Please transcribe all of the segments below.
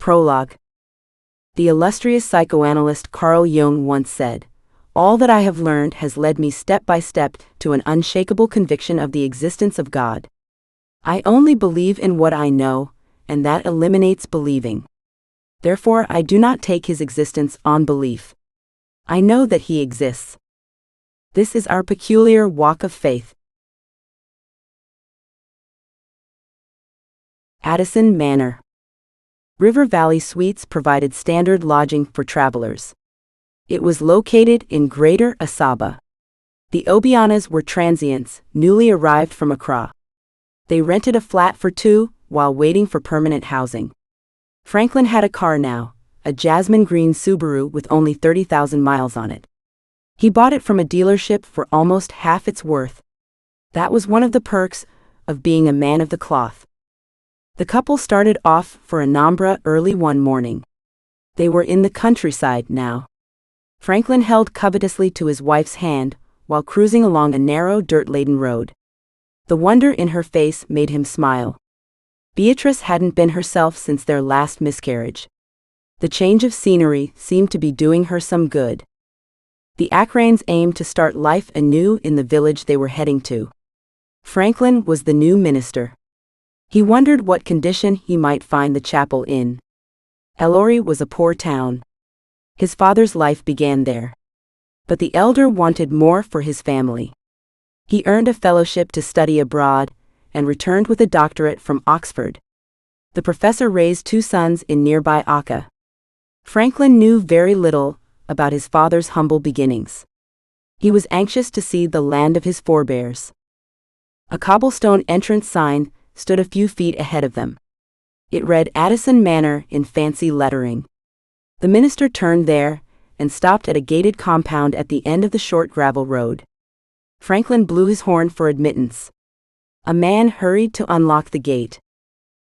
Prologue. The illustrious psychoanalyst Carl Jung once said, "All that I have learned has led me step by step to an unshakable conviction of the existence of God. I only believe in what I know, and that eliminates believing. Therefore I do not take his existence on belief. I know that he exists. This is our peculiar walk of faith." Addison Manor. River Valley Suites provided standard lodging for travelers. It was located in Greater Accra. The Obianas were transients, newly arrived from Accra. They rented a flat for two while waiting for permanent housing. Franklin had a car now, a jasmine green Subaru with only 30,000 miles on it. He bought it from a dealership for almost half its worth. That was one of the perks of being a man of the cloth. The couple started off for Anambra early one morning. They were in the countryside now. Franklin held covetously to his wife's hand while cruising along a narrow dirt-laden road. The wonder in her face made him smile. Beatrice hadn't been herself since their last miscarriage. The change of scenery seemed to be doing her some good. The Accranes aimed to start life anew in the village they were heading to. Franklin was the new minister. He wondered what condition he might find the chapel in. Ellery was a poor town. His father's life began there. But the elder wanted more for his family. He earned a fellowship to study abroad, and returned with a doctorate from Oxford. The professor raised two sons in nearby Accra. Franklin knew very little about his father's humble beginnings. He was anxious to see the land of his forebears. A cobblestone entrance sign stood a few feet ahead of them. It read Addison Manor in fancy lettering. The minister turned there and stopped at a gated compound at the end of the short gravel road. Franklin blew his horn for admittance. A man hurried to unlock the gate.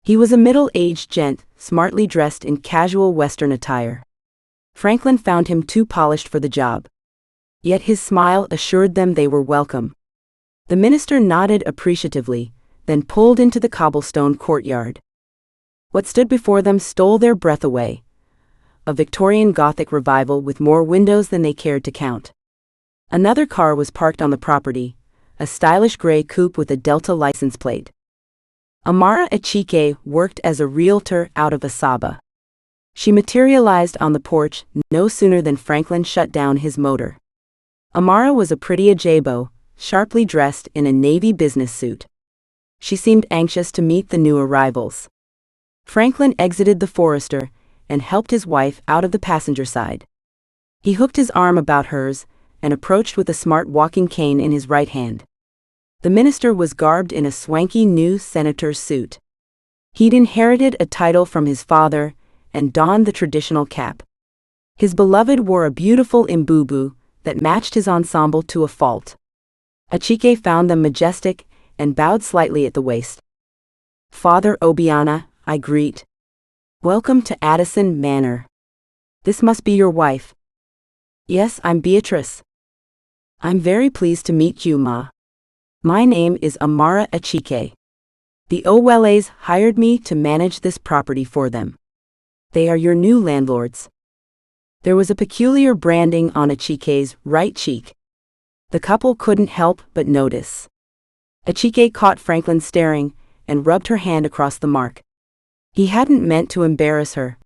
He was a middle-aged gent, smartly dressed in casual Western attire. Franklin found him too polished for the job. Yet his smile assured them they were welcome. The minister nodded appreciatively, then pulled into the cobblestone courtyard. What stood before them stole their breath away. A Victorian Gothic revival with more windows than they cared to count. Another car was parked on the property, a stylish gray coupe with a Delta license plate. Amara Achike worked as a realtor out of Asaba. She materialized on the porch no sooner than Franklin shut down his motor. Amara was a pretty ajabo, sharply dressed in a navy business suit. She seemed anxious to meet the new arrivals. Franklin exited the Forester and helped his wife out of the passenger side. He hooked his arm about hers and approached with a smart walking cane in his right hand. The minister was garbed in a swanky new senator's suit. He'd inherited a title from his father and donned the traditional cap. His beloved wore a beautiful imbubu that matched his ensemble to a fault. Achike found them majestic and bowed slightly at the waist. "Father Obiana, I greet. Welcome to Addison Manor. This must be your wife." "Yes, I'm Beatrice." "I'm very pleased to meet you, Ma. My name is Amara Achike. The Oweles hired me to manage this property for them. They are your new landlords." There was a peculiar branding on Achike's right cheek. The couple couldn't help but notice. Achike caught Franklin staring and rubbed her hand across the mark. He hadn't meant to embarrass her,